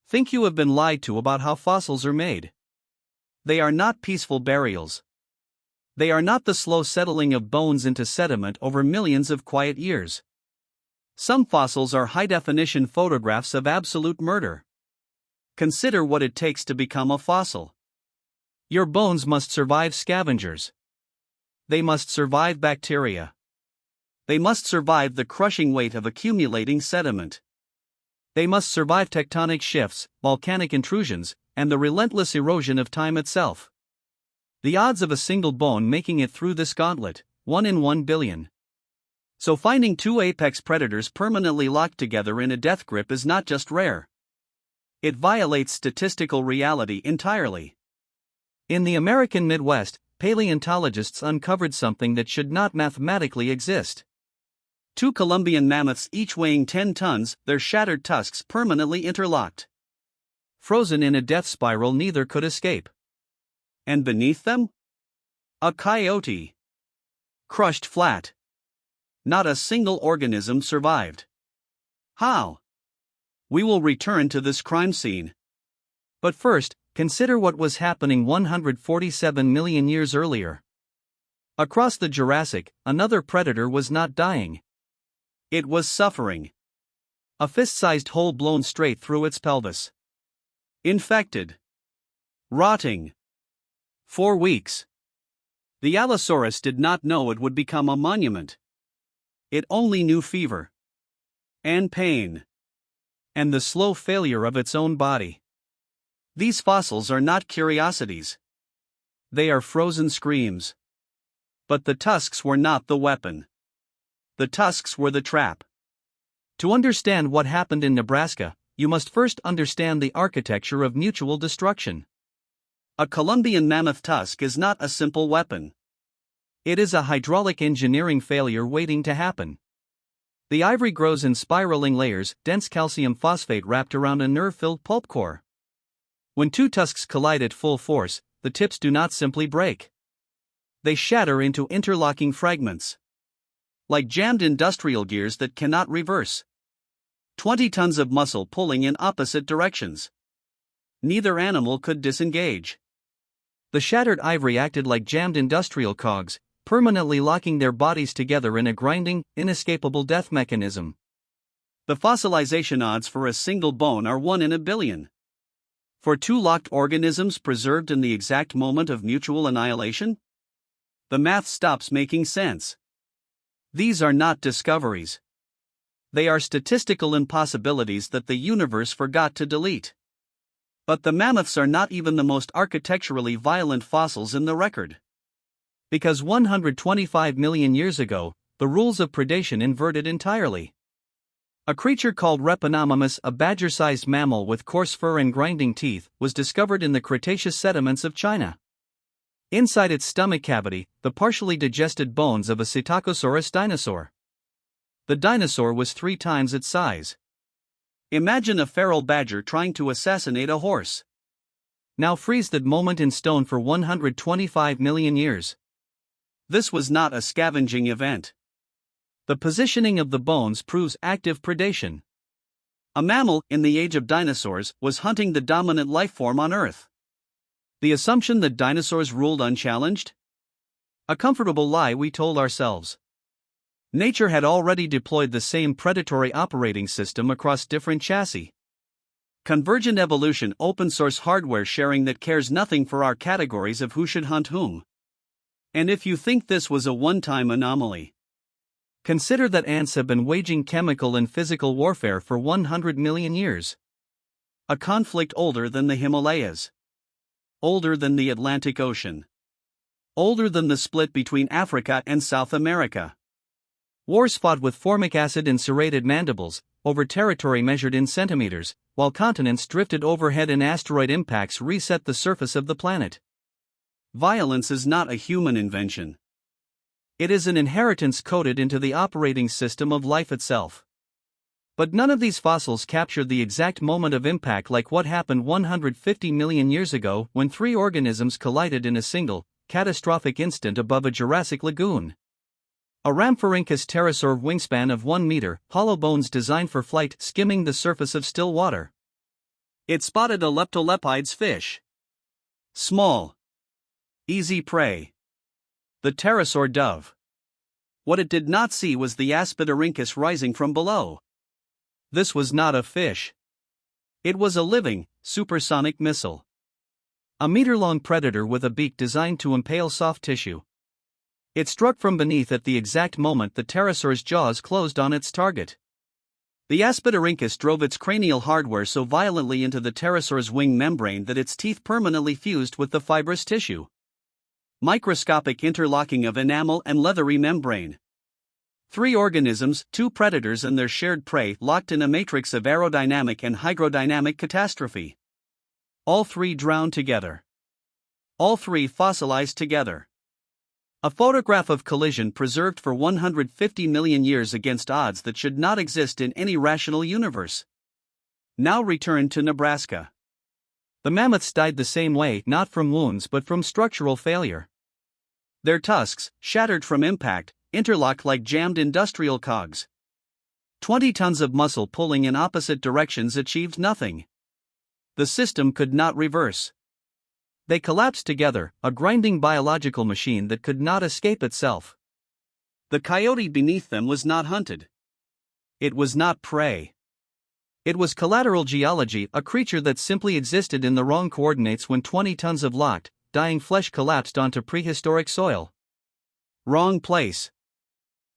Think you have been lied to about how fossils are made. They are not peaceful burials. They are not the slow settling of bones into sediment over millions of quiet years. Some fossils are high-definition photographs of absolute murder. Consider what it takes to become a fossil. Your bones must survive scavengers. They must survive bacteria. They must survive the crushing weight of accumulating sediment. They must survive tectonic shifts, volcanic intrusions, and the relentless erosion of time itself. The odds of a single bone making it through this gauntlet, 1 in 1 billion. So finding two apex predators permanently locked together in a death grip is not just rare. It violates statistical reality entirely. In the American Midwest, paleontologists uncovered something that should not mathematically exist. Two Columbian mammoths, each weighing 10 tons, their shattered tusks permanently interlocked. Frozen in a death spiral neither could escape. And beneath them? A coyote. Crushed flat. Not a single organism survived. How? We will return to this crime scene. But first, consider what was happening 147 million years earlier. Across the Jurassic, another predator was not dying. It was suffering. A fist-sized hole blown straight through its pelvis. Infected. Rotting. 4 weeks. The Allosaurus did not know it would become a monument. It only knew fever. And pain. And the slow failure of its own body. These fossils are not curiosities. They are frozen screams. But the tusks were not the weapon. The tusks were the trap. To understand what happened in Nebraska, you must first understand the architecture of mutual destruction. A Columbian mammoth tusk is not a simple weapon. It is a hydraulic engineering failure waiting to happen. The ivory grows in spiraling layers, dense calcium phosphate wrapped around a nerve-filled pulp core. When two tusks collide at full force, the tips do not simply break. They shatter into interlocking fragments. Like jammed industrial gears that cannot reverse. 20 tons of muscle pulling in opposite directions. Neither animal could disengage. The shattered ivory acted like jammed industrial cogs, permanently locking their bodies together in a grinding, inescapable death mechanism. The fossilization odds for a single bone are 1 in a billion. For two locked organisms preserved in the exact moment of mutual annihilation? The math stops making sense. These are not discoveries. They are statistical impossibilities that the universe forgot to delete. But the mammoths are not even the most architecturally violent fossils in the record. Because 125 million years ago, the rules of predation inverted entirely. A creature called Repenomamus, a badger-sized mammal with coarse fur and grinding teeth, was discovered in the Cretaceous sediments of China. Inside its stomach cavity, the partially digested bones of a Psittacosaurus dinosaur. The dinosaur was 3 times its size. Imagine a feral badger trying to assassinate a horse. Now freeze that moment in stone for 125 million years. This was not a scavenging event. The positioning of the bones proves active predation. A mammal, in the age of dinosaurs, was hunting the dominant lifeform on Earth. The assumption that dinosaurs ruled unchallenged? A comfortable lie we told ourselves. Nature had already deployed the same predatory operating system across different chassis. Convergent evolution, open source hardware sharing that cares nothing for our categories of who should hunt whom. And if you think this was a one-time anomaly, consider that ants have been waging chemical and physical warfare for 100 million years. A conflict older than the Himalayas. Older than the Atlantic Ocean. Older than the split between Africa and South America. Wars fought with formic acid and serrated mandibles, over territory measured in centimeters, while continents drifted overhead and asteroid impacts reset the surface of the planet. Violence is not a human invention. It is an inheritance coded into the operating system of life itself. But none of these fossils captured the exact moment of impact like what happened 150 million years ago when 3 organisms collided in a single, catastrophic instant above a Jurassic lagoon. A Rhamphorhynchus pterosaur wingspan of 1 meter, hollow bones designed for flight skimming the surface of still water. It spotted a leptolepid's fish. Small. Easy prey. The pterosaur dove. What it did not see was the Aspidorhynchus rising from below. This was not a fish. It was a living, supersonic missile. A meter-long predator with a beak designed to impale soft tissue. It struck from beneath at the exact moment the pterosaur's jaws closed on its target. The Aspidorhynchus drove its cranial hardware so violently into the pterosaur's wing membrane that its teeth permanently fused with the fibrous tissue. Microscopic interlocking of enamel and leathery membrane. 3 organisms, 2 predators and their shared prey locked in a matrix of aerodynamic and hydrodynamic catastrophe. All 3 drowned together. All 3 fossilized together. A photograph of collision preserved for 150 million years against odds that should not exist in any rational universe. Now returned to Nebraska. The mammoths died the same way, not from wounds but from structural failure. Their tusks, shattered from impact, interlocked like jammed industrial cogs. 20 tons of muscle pulling in opposite directions achieved nothing. The system could not reverse. They collapsed together, a grinding biological machine that could not escape itself. The coyote beneath them was not hunted. It was not prey. It was collateral geology, a creature that simply existed in the wrong coordinates when 20 tons of locked, dying flesh collapsed onto prehistoric soil. Wrong place.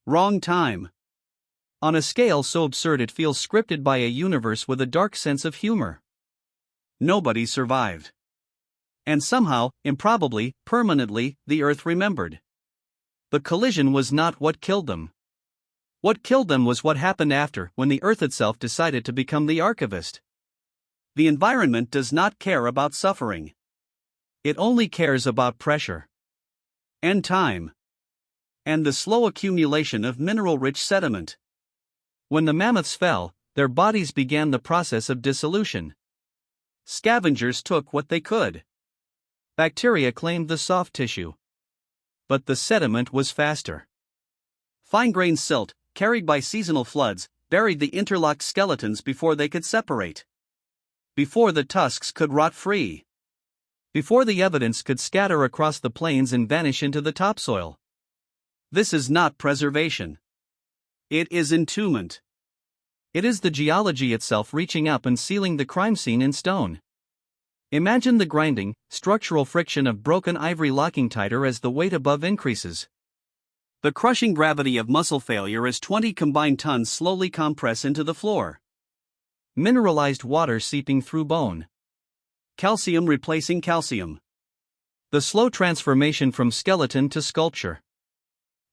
Wrong time. On a scale so absurd it feels scripted by a universe with a dark sense of humor. Nobody survived. And somehow, improbably, permanently, the Earth remembered. The collision was not what killed them. What killed them was what happened after, when the Earth itself decided to become the archivist. The environment does not care about suffering. It only cares about pressure. And time. And the slow accumulation of mineral-rich sediment. When the mammoths fell, their bodies began the process of dissolution. Scavengers took what they could. Bacteria claimed the soft tissue. But the sediment was faster. Fine-grained silt, carried by seasonal floods, buried the interlocked skeletons before they could separate. Before the tusks could rot free. Before the evidence could scatter across the plains and vanish into the topsoil. This is not preservation. It is entombment. It is the geology itself reaching up and sealing the crime scene in stone. Imagine the grinding, structural friction of broken ivory locking tighter as the weight above increases. The crushing gravity of muscle failure as 20 combined tons slowly compress into the floor. Mineralized water seeping through bone. Calcium replacing calcium. The slow transformation from skeleton to sculpture.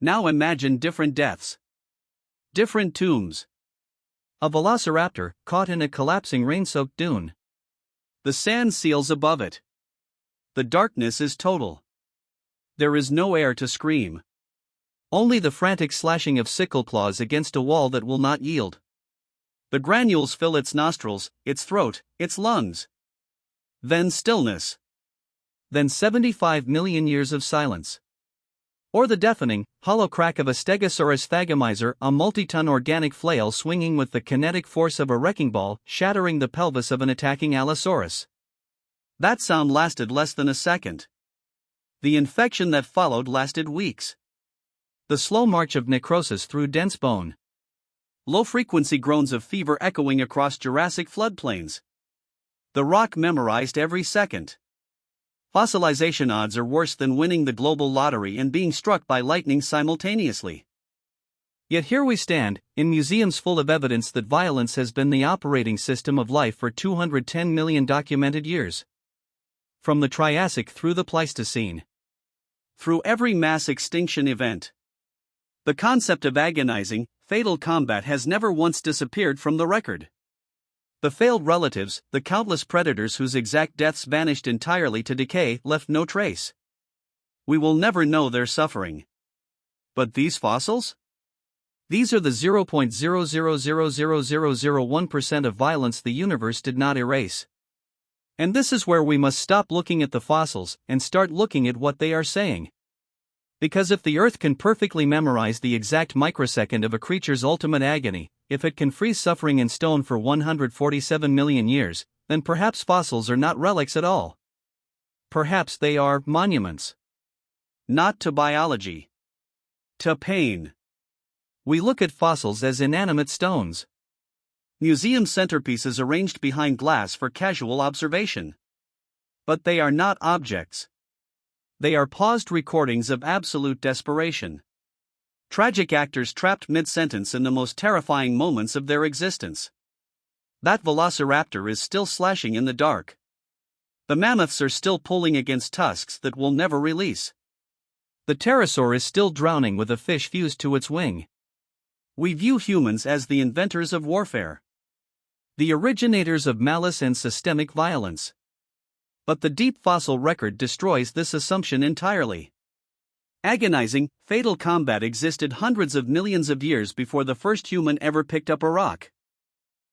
Now imagine different deaths. Different tombs. A velociraptor, caught in a collapsing rain-soaked dune. The sand seals above it. The darkness is total. There is no air to scream. Only the frantic slashing of sickle claws against a wall that will not yield. The granules fill its nostrils, its throat, its lungs. Then stillness. Then 75 million years of silence. Or the deafening, hollow crack of a Stegosaurus thagomizer, a multi-ton organic flail swinging with the kinetic force of a wrecking ball, shattering the pelvis of an attacking Allosaurus. That sound lasted less than a second. The infection that followed lasted weeks. The slow march of necrosis through dense bone. Low-frequency groans of fever echoing across Jurassic floodplains. The rock memorized every second. Fossilization odds are worse than winning the global lottery and being struck by lightning simultaneously. Yet here we stand, in museums full of evidence that violence has been the operating system of life for 210 million documented years. From the Triassic through the Pleistocene. Through every mass extinction event. The concept of agonizing, fatal combat has never once disappeared from the record. The failed relatives, the countless predators whose exact deaths vanished entirely to decay, left no trace. We will never know their suffering. But these fossils? These are the 0.0000001% of violence the universe did not erase. And this is where we must stop looking at the fossils and start looking at what they are saying. Because if the Earth can perfectly memorize the exact microsecond of a creature's ultimate agony, if it can freeze suffering in stone for 147 million years, then perhaps fossils are not relics at all. Perhaps they are monuments. Not to biology. To pain. We look at fossils as inanimate stones. Museum centerpieces arranged behind glass for casual observation. But they are not objects. They are paused recordings of absolute desperation. Tragic actors trapped mid-sentence in the most terrifying moments of their existence. That velociraptor is still slashing in the dark. The mammoths are still pulling against tusks that will never release. The pterosaur is still drowning with a fish fused to its wing. We view humans as the inventors of warfare, the originators of malice and systemic violence. But the deep fossil record destroys this assumption entirely. Agonizing, fatal combat existed hundreds of millions of years before the first human ever picked up a rock.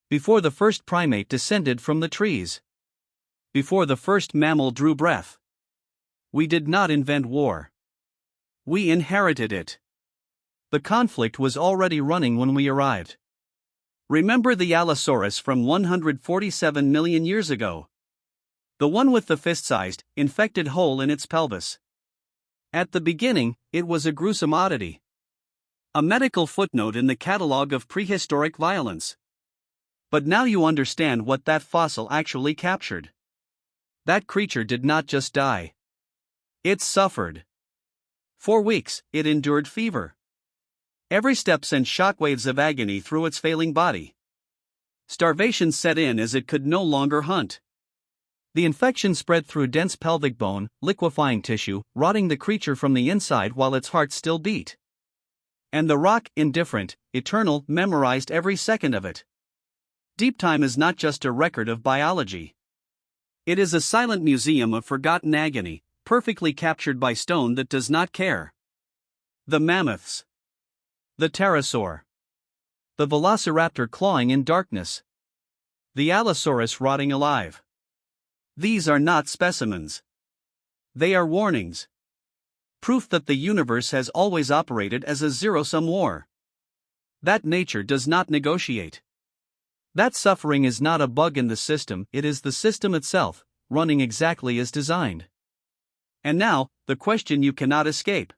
Before the first primate descended from the trees. Before the first mammal drew breath. We did not invent war. We inherited it. The conflict was already running when we arrived. Remember the Allosaurus from 147 million years ago? The one with the fist-sized, infected hole in its pelvis. At the beginning, it was a gruesome oddity. A medical footnote in the catalogue of prehistoric violence. But now you understand what that fossil actually captured. That creature did not just die. It suffered. For weeks, it endured fever. Every step sent shockwaves of agony through its failing body. Starvation set in as it could no longer hunt. The infection spread through dense pelvic bone, liquefying tissue, rotting the creature from the inside while its heart still beat. And the rock, indifferent, eternal, memorized every second of it. Deep time is not just a record of biology. It is a silent museum of forgotten agony, perfectly captured by stone that does not care. The mammoths. The pterosaur. The velociraptor clawing in darkness. The Allosaurus rotting alive. These are not specimens. They are warnings. Proof that the universe has always operated as a zero-sum war. That nature does not negotiate. That suffering is not a bug in the system, it is the system itself, running exactly as designed. And now, the question you cannot escape.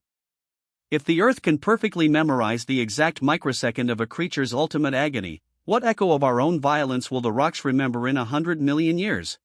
If the Earth can perfectly memorize the exact microsecond of a creature's ultimate agony, what echo of our own violence will the rocks remember in 100 million years?